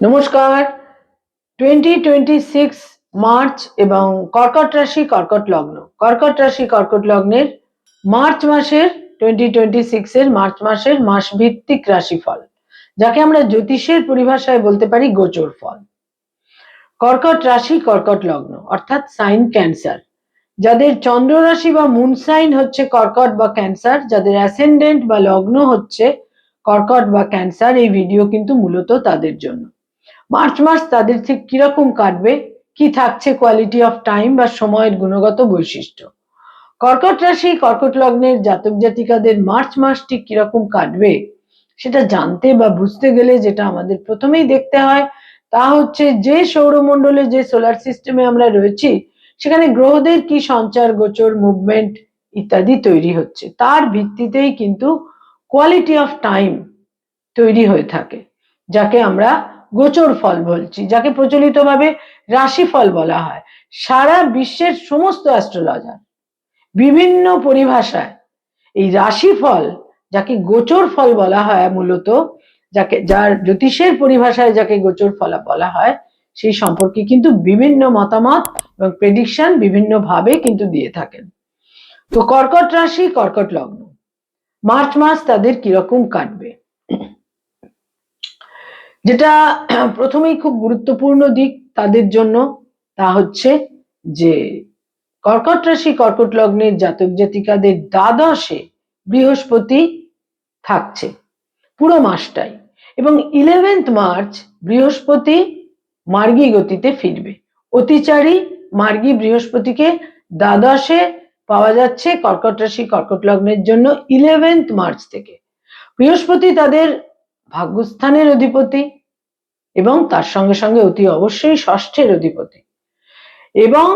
নমস্কার। 2026 মার্চ এবং কর্কট রাশি কর্কট লগ্ন। কর্কট রাশি কর্কট লগ্নের মার্চ মাসের 2026 এর মার্চ মাসের মাসভিত্তিক রাশিফল, যাকে আমরা জ্যোতিষের পরিভাষায় বলতে পারি গোচর ফল। কর্কট রাশি কর্কট লগ্ন অর্থাৎ সাইন ক্যান্সার, যাদের চন্দ্র রাশি বা মুন সাইন হচ্ছে কর্কট বা ক্যান্সার, যাদের অ্যাসেন্ডেন্ট বা লগ্ন হচ্ছে কর্কট বা ক্যান্সার, এই ভিডিও কিন্তু মূলত তাদের জন্য। মার্চ মাস তাদের ঠিক কিরকম কাটবে, কি থাকছে কোয়ালিটি অফ টাইম বা সময়ের গুণগত বৈশিষ্ট্য। কর্কট রাশি কর্কট লগ্নের জাতক জাতিকাদের মার্চ মাস ঠিক কিরকম কাটবে সেটা জানতে বা বুঝতে গেলে যেটা আমাদের প্রথমেই দেখতে হয় তা হচ্ছে যে সৌরমণ্ডলে, যে সোলার সিস্টেমে আমরা রয়েছি, সেখানে গ্রহদের কি সঞ্চার গোচর মুভমেন্ট ইত্যাদি তৈরি হচ্ছে, তার ভিত্তিতেই কিন্তু কোয়ালিটি অফ টাইম তৈরি হয়ে থাকে, যাকে আমরা গোচর ফল বলছি, যাকে প্রচলিতভাবে রাশিফল বলা হয়। সারা বিশ্বের সমস্ত অ্যাস্ট্রোলজার বিভিন্ন পরিভাষায় এই রাশিফল, যাকে গোচর ফল বলা হয় মূলত, যার জ্যোতিষের পরিভাষায় যাকে গোচর ফল বলা হয়, সেই সম্পর্কে কিন্তু বিভিন্ন মতামত এবং প্রেডিকশন বিভিন্ন ভাবে কিন্তু দিয়ে থাকেন। তো কর্কট রাশি কর্কট লগ্ন মার্চ মাস তাদের কিরকম কাটবে, যেটা প্রথমেই খুব গুরুত্বপূর্ণ দিক তাদের জন্য, তা হচ্ছে যে কর্কট রাশি কর্কট লগ্নের জাতক জাতিকাদের দ্বাদশে বৃহস্পতি থাকছে পুরো মাসটাই, এবং 11 মার্চ বৃহস্পতি মার্গী গতিতে ফিরবে। অতিচারী মার্গী বৃহস্পতিকে দ্বাদশে পাওয়া যাচ্ছে কর্কট রাশি কর্কট লগ্নের জন্য 11 মার্চ থেকে। বৃহস্পতি তাদের ভাগ্যস্থানের অধিপতি এবং তার সঙ্গে সঙ্গে অতি অবশ্যই ষষ্ঠের অধিপতি, এবং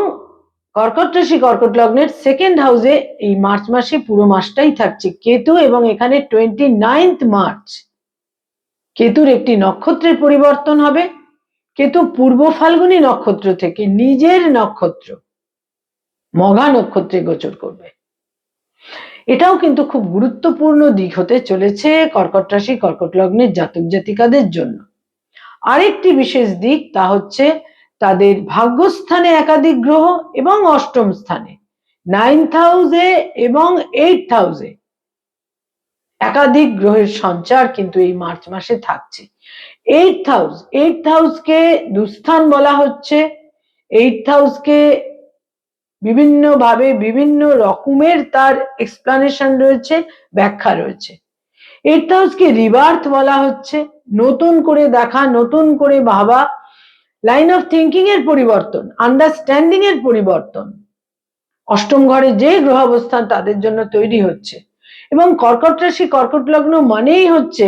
কর্কট রাশি কর্কট লগ্নের সেকেন্ড হাউসে এই মার্চ মাসে পুরো মাসটাই থাকছে কেতু, এবং এখানে 29 মার্চ কেতুর একটি নক্ষত্রের পরিবর্তন হবে। কেতু পূর্ব ফাল্গুনী নক্ষত্র থেকে নিজের নক্ষত্র মঘা নক্ষত্রে গোচর করবে। এটাও কিন্তু খুব গুরুত্বপূর্ণ দিক হতে চলেছে কর্কট রাশি কর্কট লগ্নের জাতক জাতিকাদের জন্য। আরেকটি বিশেষ দিক, তা হচ্ছে তাদের ভাগ্যস্থানে একাধিক গ্রহ এবং অষ্টম স্থানে 9th হাউসে এবং 8th হাউসে একাধিক গ্রহের সঞ্চার কিন্তু এই মার্চ মাসে থাকছে। 8th হাউসকে দুস্থান বলা হচ্ছে। 8th হাউসকে বিভিন্ন ভাবে বিভিন্ন রকমের তার এক্সপ্লানেশন রয়েছে, ব্যাখ্যা রয়েছে। 8th হাউসকে রিবার্থ বলা হচ্ছে, নতুন করে দেখা, নতুন করে ভাবা, লাইন অফ থিঙ্কিং এর পরিবর্তন, আন্ডারস্ট্যান্ডিং এর পরিবর্তন অষ্টম ঘরে যে গ্রহ অবস্থান তাদের জন্য তৈরি হচ্ছে। এবং কর্কট রাশি কর্কট লগ্ন মানেই হচ্ছে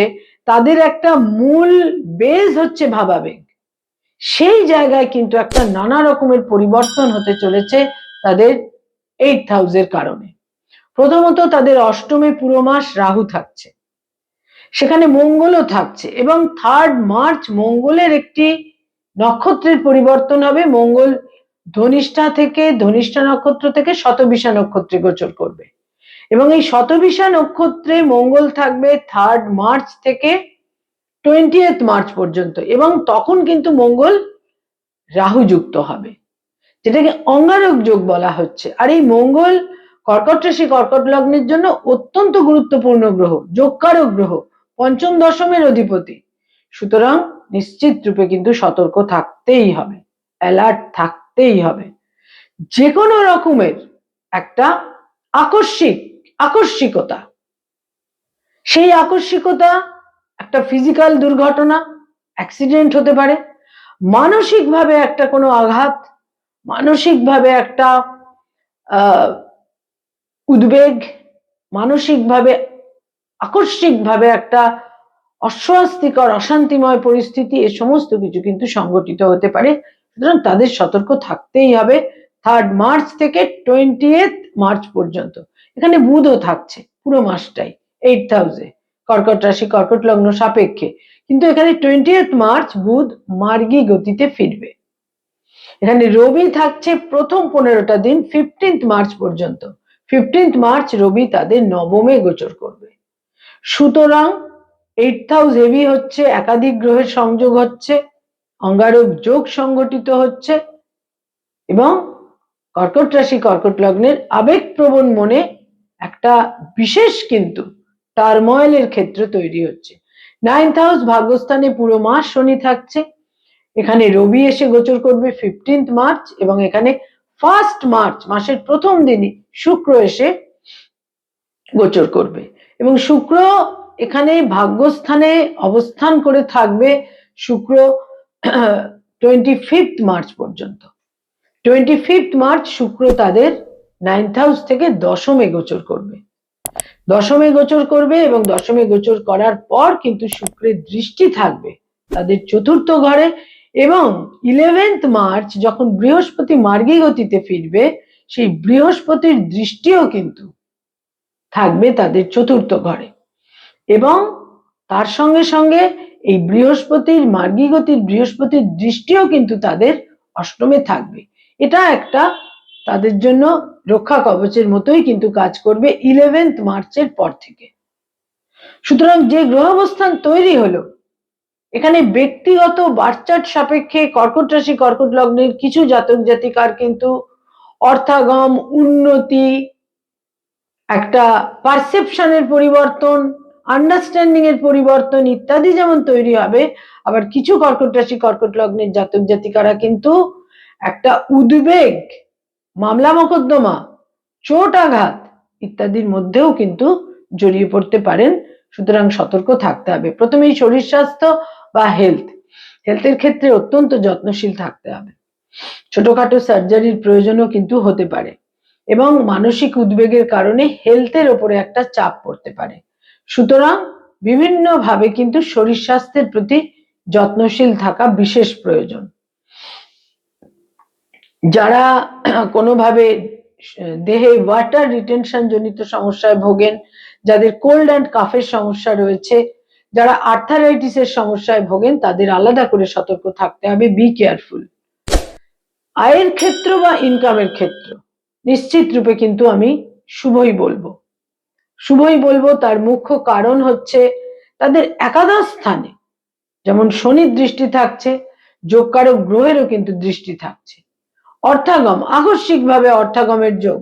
তাদের একটা মূল বেজ হচ্ছে ভাবাবেগ, সেই জায়গায় কিন্তু একটা নানা রকমের পরিবর্তন হতে চলেছে তাদের 8th হাউসের কারণে। প্রথমত তাদের অষ্টমে পুরো মাস রাহু থাকছে, সেখানে মঙ্গলও থাকছে, এবং 3rd মার্চ মঙ্গলের একটি নক্ষত্রের পরিবর্তন হবে। মঙ্গল ধনিষ্ঠা নক্ষত্র থেকে শতবিষা নক্ষত্রে গোচর করবে, এবং এই শতবিষা নক্ষত্রে মঙ্গল থাকবে 3rd মার্চ থেকে 20th মার্চ পর্যন্ত, এবং তখন কিন্তু মঙ্গল রাহু যুক্ত হবে, যেটাকে অঙ্গারক যোগ বলা হচ্ছে। আর এই মঙ্গল কর্কট রাশি কর্কট লগ্নের জন্য অত্যন্ত গুরুত্বপূর্ণ গ্রহ, যোগকারক গ্রহ, পঞ্চম দশমের অধিপতি। সুতরাং নিশ্চিত রূপে কিন্তু সতর্ক থাকতেই হবে, অ্যালার্ট থাকতেই হবে। যে কোনো রকমের একটা আকস্মিকতা, সেই আকস্মিকতা একটা ফিজিক্যাল দুর্ঘটনা, অ্যাক্সিডেন্ট হতে পারে, মানসিকভাবে একটা কোনো আঘাত, মানসিকভাবে একটা উদ্বেগ, মানসিকভাবে আকস্মিকভাবে একটা অস্বস্তিকর অশান্তিময় পরিস্থিতি, এ সমস্ত কিছু কিন্তু সংঘটিত হতে পারে। সুতরাং তাদের সতর্ক থাকতেই হবে 3rd মার্চ থেকে 20th মার্চ পর্যন্ত। এখানে বুধও থাকছে পুরো মাসটাই 8th হাউসে কর্কট রাশি কর্কট লগ্ন সাপেক্ষে, কিন্তু এখানে 20th মার্চ বুধ মার্গী গতিতে ফিরবে। এখানে রবি থাকছে প্রথম 15টা দিন 15th মার্চ পর্যন্ত। 15th মার্চ রবি তাদের নবমে গোচর করবে। সুতরাং 8th হাউস হেভি হচ্ছে, একাধিক গ্রহের সংযোগ হচ্ছে, অঙ্গারক যোগ সংগঠিত হচ্ছে এবং কর্কট রাশি কর্কট লগ্নের আবেগপ্রবণ মনে একটা বিশেষ কিন্তু টার্ময়েলের ক্ষেত্র তৈরি হচ্ছে। 9th হাউস ভাগ্যস্থানে পুরো মাস শনি থাকছে, এখানে রবি এসে গোচর করবে 15th মার্চ এবং এখানে 1st মার্চ মাসের প্রথম দিনই শুক্র এসে গোচর করবে এবং শুক্র এখানে ভাগ্যস্থানে অবস্থান করে থাকবে শুক্র 25th মার্চ পর্যন্ত। 25th মার্চ শুক্র তাদের 9th হাউস থেকে দশমে গোচর করবে, দশমে গোচর করবে এবং দশমে গোচর করার পর কিন্তু শুক্রের দৃষ্টি থাকবে তাদের চতুর্থ ঘরে এবং 11th মার্চ যখন বৃহস্পতি মার্গী গতিতে ফিরবে সেই বৃহস্পতির দৃষ্টিও কিন্তু থাকবে তাদের চতুর্থ ঘরে এবং তার সঙ্গে সঙ্গে এই বৃহস্পতির মার্গী গতির বৃহস্পতির দৃষ্টিও কিন্তু তাদের অষ্টমে থাকবে। এটা একটা তাদের জন্য রক্ষা কবচের মতোই কিন্তু কাজ করবে 11th মার্চের পর থেকে। সুতরাং যে গ্রহ অবস্থান তৈরি হলো এখানে ব্যক্তিগত বার্চার্ট সাপেক্ষে কর্কট রাশি কর্কট লগ্নের কিছু জাতক জাতিকার কিন্তু অর্থাগম, উন্নতি, একটা পারসেপশনের পরিবর্তন, আন্ডারস্ট্যান্ডিং এর পরিবর্তন ইত্যাদি যেমন তৈরি হবে, আবার কিছু কর্কট রাশি কর্কট লগ্নের জাতক জাতিকারা কিন্তু একটা উদ্বেগ, মামলা মোকদ্দমা, চোট আঘাত ইত্যাদির মধ্যেও কিন্তু জড়িয়ে পড়তে পারেন। সুতরাং সতর্ক থাকতে হবে। প্রথমেই শরীর স্বাস্থ্য বা হেলথের ক্ষেত্রে অত্যন্ত যত্নশীল থাকতে হবে। ছোটখাটো সার্জারির প্রয়োজনও কিন্তু হতে পারে এবং মানসিক উদ্বেগের কারণে হেলথের ওপরে একটা চাপ পড়তে পারে। সুতরাং বিভিন্নভাবে কিন্তু শরীর স্বাস্থ্যের প্রতি যত্নশীল থাকা বিশেষ প্রয়োজন। যারা কোনোভাবে দেহে ওয়াটার রিটেনশন জনিত সমস্যায় ভোগেন, যাদের কোল্ড অ্যান্ড কাফের সমস্যা রয়েছে, যারা আর্থারাইটিসের সমস্যায় ভোগেন, তাদের আলাদা করে সতর্ক থাকতে হবে, বি কেয়ারফুল। আয়ের ক্ষেত্র বা ইনকামের ক্ষেত্র নিশ্চিত রূপে কিন্তু আমি শুভই বলবো। শুভই বলবো তার মুখ্য কারণ হচ্ছে তাদের একাদশ স্থানে যেমন শনির দৃষ্টি থাকছে, যোগকারক গ্রহেরও কিন্তু দৃষ্টি থাকছে। অর্থাগম, আকস্মিকভাবে অর্থাগমের যোগ,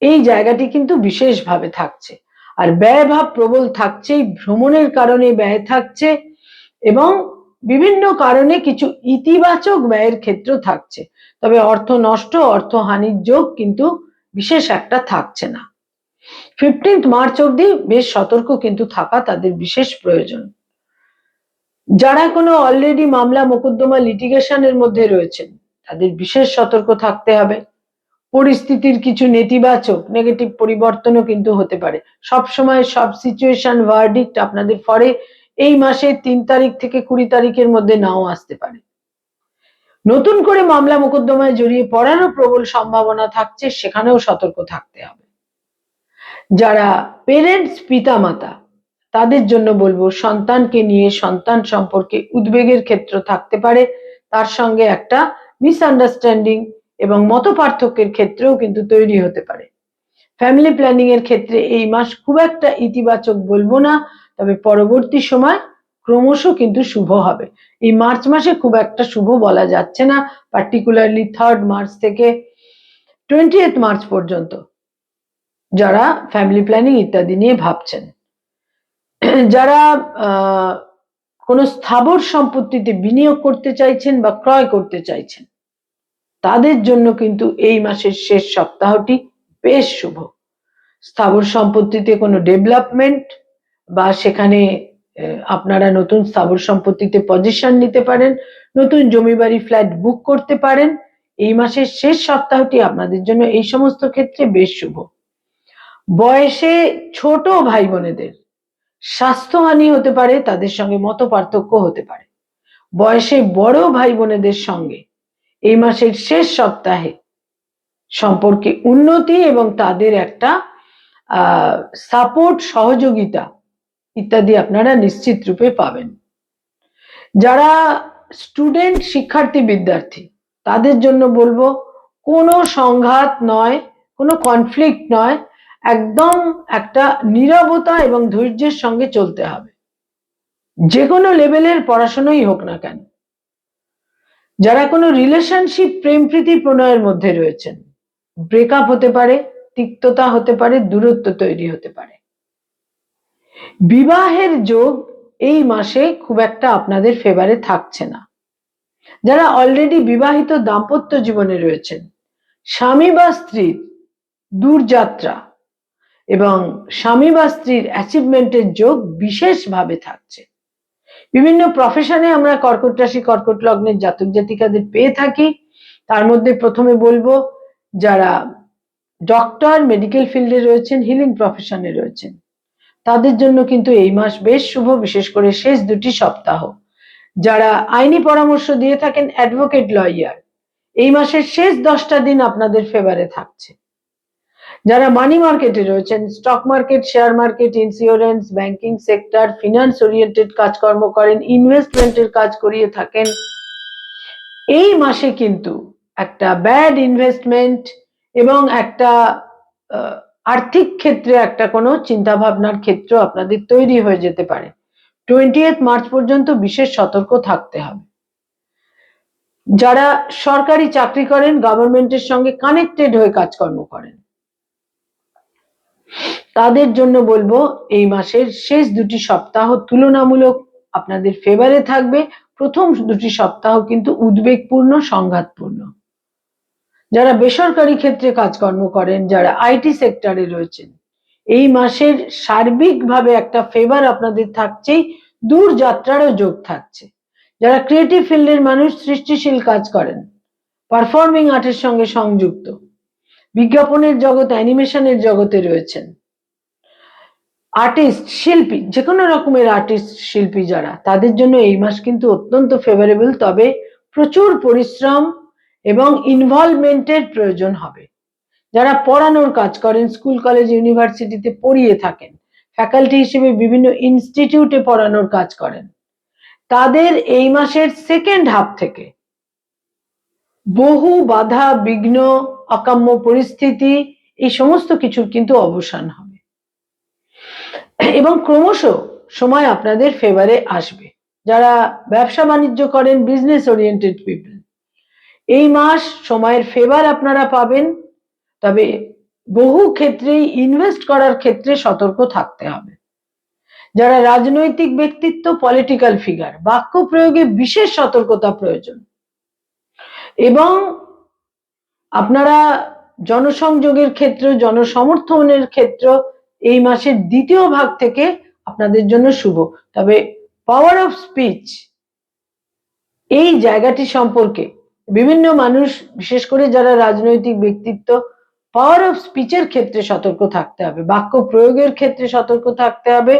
এই জায়গাটি কিন্তু বিশেষভাবে থাকছে। আর ব্যয়ভাব প্রবল থাকছেই, ভ্রমণের কারণে ব্যয় থাকছে এবং বিভিন্ন কারণে কিছু ইতিবাচক ব্যয়ের ক্ষেত্র থাকছে। তবে অর্থ নষ্ট, অর্থহানির যোগ কিন্তু বিশেষ একটা থাকছে না। 15th মার্চ অবধি বেশ সতর্ক কিন্তু থাকা তাদের বিশেষ প্রয়োজন। যারা কোনো অলরেডি মামলা মোকদ্দমা লিটিগেশনের মধ্যে রয়েছেন তাদের বিশেষ সতর্ক থাকতে হবে। পরিস্থিতির কিছু নেতিবাচক নেগেটিভ পরিবর্তনও কিন্তু হতে পারে। সবসময় সব সিচুয়েশন ভার্ডিক্ট আপনাদের ফরে এই মাসের 3 তারিখ থেকে 20 তারিখের মধ্যে নাও আসতে পারে। নতুন করে মামলা মোকদ্দমায় জড়িয়ে পড়ারও প্রবল সম্ভাবনা থাকছে, সেখানেও সতর্ক থাকতে হবে। যারা পেরেন্টস, পিতামাতা, তাদের জন্য বলবো সন্তানকে নিয়ে সন্তান সম্পর্কে উদ্বেগের ক্ষেত্র থাকতে পারে, তার সঙ্গে একটা মিসআন্ডারস্ট্যান্ডিং এবং মত পার্থক্যের ক্ষেত্রেও কিন্তু তৈরি হতে পারে। ফ্যামিলি প্ল্যানিং এর ক্ষেত্রে এই মাস খুব একটা ইতিবাচক বলবো না, তবে পরবর্তী সময় ক্রমশ কিন্তু শুভ হবে। এই মার্চ মাসে খুব একটা শুভ বলা যাচ্ছে না, পার্টিকুলারলি 3rd মার্চ থেকে 20th মার্চ পর্যন্ত যারা ফ্যামিলি প্ল্যানিং ইত্যাদি নিয়ে ভাবছেন। যারা কোনো স্থাবর সম্পত্তিতে বিনিয়োগ করতে চাইছেন বা ক্রয় করতে চাইছেন তাদের জন্য কিন্তু এই মাসের শেষ সপ্তাহটি বেশ শুভ। স্থাবর সম্পত্তিতে কোনো ডেভেলপমেন্ট বা সেখানে আপনারা নতুন স্থাবর সম্পত্তিতে পজিশন নিতে পারেন, নতুন জমি বাড়ি ফ্ল্যাট বুক করতে পারেন। এই মাসের শেষ সপ্তাহটি আপনাদের জন্য এই সমস্ত ক্ষেত্রে বেশ শুভ। বয়সে ছোট ভাই বোনেদের স্বাস্থ্যহানি হতে পারে, তাদের সঙ্গে মত পার্থক্য হতে পারে। বয়সে বড় ভাই বোনেদের সঙ্গে এই মাসের শেষ সপ্তাহে সম্পর্কে উন্নতি এবং তাদের একটা সাপোর্ট, সহযোগিতা ইত্যাদি আপনারা নিশ্চিত রূপে পাবেন। যারা স্টুডেন্ট, শিক্ষার্থী, বিদ্যার্থী, তাদের জন্য বলবো কোনো সংঘাত নয়, কোনো কনফ্লিক্ট নয়, একদম একটা নীরবতা এবং ধৈর্যের সঙ্গে চলতে হবে। যে কোনো লেভেলের পড়াশোনাই হোক না কেন, যারা কোনো রিলেশনশিপ প্রেম প্রীতি প্রণয়ের মধ্যে রয়েছেন, ব্রেকআপ হতে পারে, তিক্ততা হতে পারে, দূরত্ব তৈরি হতে পারে। বিবাহের যোগ এই মাসে খুব একটা আপনাদের ফেভারে থাকছে না। যারা অলরেডি বিবাহিত দাম্পত্য জীবনে রয়েছেন, স্বামী বা স্ত্রীর দূরযাত্রা এবং স্বামী বা স্ত্রীর অ্যাচিভমেন্টের যোগ বিশেষভাবে থাকছে। বিভিন্ন প্রফেশনে আমরা কর্কট রাশি কর্কট লগ্নের জাতক জাতিকাদের পেয়ে থাকি। তার মধ্যে প্রথমে বলবো, যারা ডক্টর, মেডিকেল ফিল্ডে রয়েছেন, হিলিং প্রফেশনে রয়েছেন, তাদের জন্য কিন্তু এই মাস বেশ শুভ, বিশেষ করে শেষ দুটি সপ্তাহ। যারা আইনি পরামর্শ দিয়ে থাকেন, অ্যাডভোকেট, লয়ার, এই মাসের শেষ 10টা দিন আপনাদের ফেভারে থাকছে। যারা মানি মার্কেটে রয়েছেন, stock market, share market, insurance, banking sector, finance oriented কাজকর্ম করেন, ইনভেস্টমেন্টের কাজ করিয়ে থাকেন, এই মাসে কিন্তু একটা ব্যাড ইনভেস্টমেন্ট এবং একটা আর্থিক ক্ষেত্রে একটা কোনো চিন্তা ভাবনার ক্ষেত্র আপনাদের তৈরি হয়ে যেতে পারে। 20 মার্চ পর্যন্ত বিশেষ সতর্ক থাকতে হবে। যারা সরকারি চাকরি করেন, গভর্নমেন্টের সঙ্গে কানেক্টেড হয়ে কাজকর্ম করেন, তাদের জন্য বলবো এই মাসের শেষ দুটি সপ্তাহ তুলনামূলক আপনাদের ফেভারে থাকবে। প্রথম দুটি সপ্তাহ কিন্তু উদ্বেগপূর্ণ, সংঘাতপূর্ণ। যারা বেসরকারি ক্ষেত্রে কাজকর্ম করেন, যারা আইটি সেক্টরে রয়েছেন, এই মাসের সার্বিকভাবে একটা ফেভার আপনাদের থাকছেই, দূর যাত্রারও যোগ থাকছে। যারা ক্রিয়েটিভ ফিল্ডের মানুষ, সৃষ্টিশীল কাজ করেন, পারফর্মিং আর্টের সঙ্গে সংযুক্ত, বিজ্ঞাপনের জগৎ, অ্যানিমেশনের জগতে রয়েছেন, আর্টিস্ট, শিল্পী, যে কোনো রকমের আর্টিস্ট, শিল্পী যারা, তাদের জন্য এই মাস কিন্তু অত্যন্ত ফেভারেবল। তবে প্রচুর পরিশ্রম এবং ইনভলভমেন্টের প্রয়োজন হবে। যারা পড়ানোর কাজ করেন, স্কুল, কলেজ, ইউনিভার্সিটিতে পড়িয়ে থাকেন, ফ্যাকাল্টি হিসেবে বিভিন্ন ইনস্টিটিউটে পড়ানোর কাজ করেন, তাদের এই মাসের সেকেন্ড হাফ থেকে বহু বাধা, বিঘ্ন, অকাম্য পরিস্থিতি, এই সমস্ত কিছুর কিন্তু অবসান হবে এবং ক্রমশ সময় আপনাদের ফেভারে আসবে। যারা ব্যবসা বাণিজ্য করেন, বিজনেস ওরিয়েন্টেড পিপল, এই মাস সময়ের ফেভার আপনারা পাবেন। তবে বহু ক্ষেত্রেই ইনভেস্ট করার ক্ষেত্রে সতর্ক থাকতে হবে। যারা রাজনৈতিক ব্যক্তিত্ব, পলিটিক্যাল ফিগার, বাক্য প্রয়োগে বিশেষ সতর্কতা প্রয়োজন। এবং আপনারা জনসংযোগের ক্ষেত্র, জনসমর্থনের ক্ষেত্র এই মাসের দ্বিতীয় ভাগ থেকে আপনাদের জন্য শুভ। তবে পাওয়ার অফ স্পিচ, এই জায়গাটি সম্পর্কে বিভিন্ন মানুষ, বিশেষ করে যারা রাজনৈতিক ব্যক্তিত্ব, পাওয়ার অফ স্পিচের ক্ষেত্রে সতর্ক থাকতে হবে, বাক্য প্রয়োগের ক্ষেত্রে সতর্ক থাকতে হবে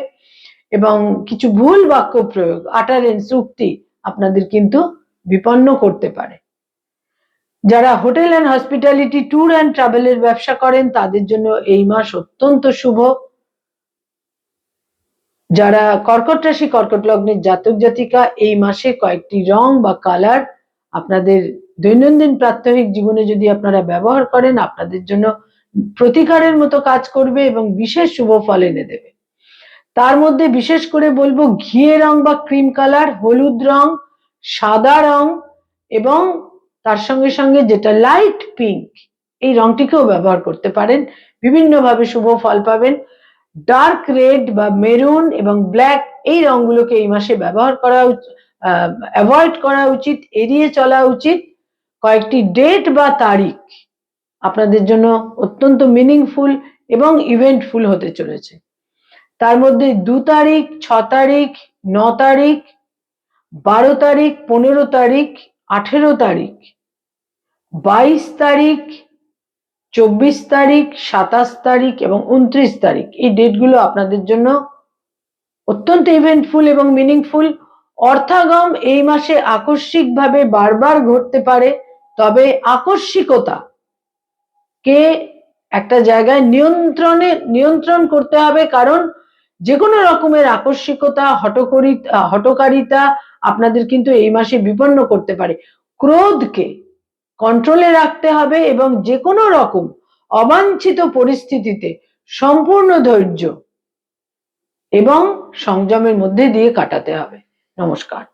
এবং কিছু ভুল বাক্য প্রয়োগ, আটারেন্স, উক্তি আপনাদের কিন্তু বিপন্ন করতে পারে। যারা hotel and hospitality, tour and ট্রাভেলের ব্যবসা করেন, তাদের জন্য এই মাস অত্যন্ত শুভ। যারা কর্কট রাশি কর্কট লগ্নের জাতক জাতিকা, এই মাসে কয়েকটি রং বা কালার আপনাদের দৈনন্দিন প্রাত্যহিক জীবনে যদি আপনারা ব্যবহার করেন, আপনাদের জন্য প্রতিকারের মতো কাজ করবে এবং বিশেষ শুভ ফল এনে দেবে। তার মধ্যে বিশেষ করে বলবো ঘিয়ে রং বা ক্রিম কালার, হলুদ রং, সাদা রং এবং তার সঙ্গে সঙ্গে যেটা লাইট পিঙ্ক, এই রংটিকেও ব্যবহার করতে পারেন, বিভিন্নভাবে শুভ ফল পাবেন। ডার্ক রেড বা মেরুন এবং ব্ল্যাক, এই রংগুলোকে এই মাসে ব্যবহার করা অ্যাভয়েড করা উচিত, এড়িয়ে চলা উচিত। কয়েকটি ডেট বা তারিখ আপনাদের জন্য অত্যন্ত মিনিংফুল এবং ইভেন্টফুল হতে চলেছে। তার মধ্যে 2 তারিখ, 6 তারিখ, 9 তারিখ, 12 তারিখ, 15 তারিখ, 18 তারিখ, 22 তারিখ, 24 তারিখ, 27 তারিখ এবং 29 তারিখ, এই ডেটগুলো আপনাদের জন্য অত্যন্ত ইভেন্টফুল এবং মিনিংফুল। অর্থাগম এই মাসে আকস্মিকভাবে বারবার ঘটতে পারে, তবে আকস্মিকতা কে একটা জায়গায় নিয়ন্ত্রণ করতে হবে, কারণ যে কোনো রকমের আকস্মিকতা, হঠকারিতা আপনাদের কিন্তু এই মাসে বিপন্ন করতে পারে। ক্রোধকে কন্ট্রোলে রাখতে হবে এবং যে কোনো রকম অবাঞ্ছিত পরিস্থিতিতে সম্পূর্ণ ধৈর্য এবং সংযমের মধ্যে দিয়ে কাটাতে হবে। নমস্কার।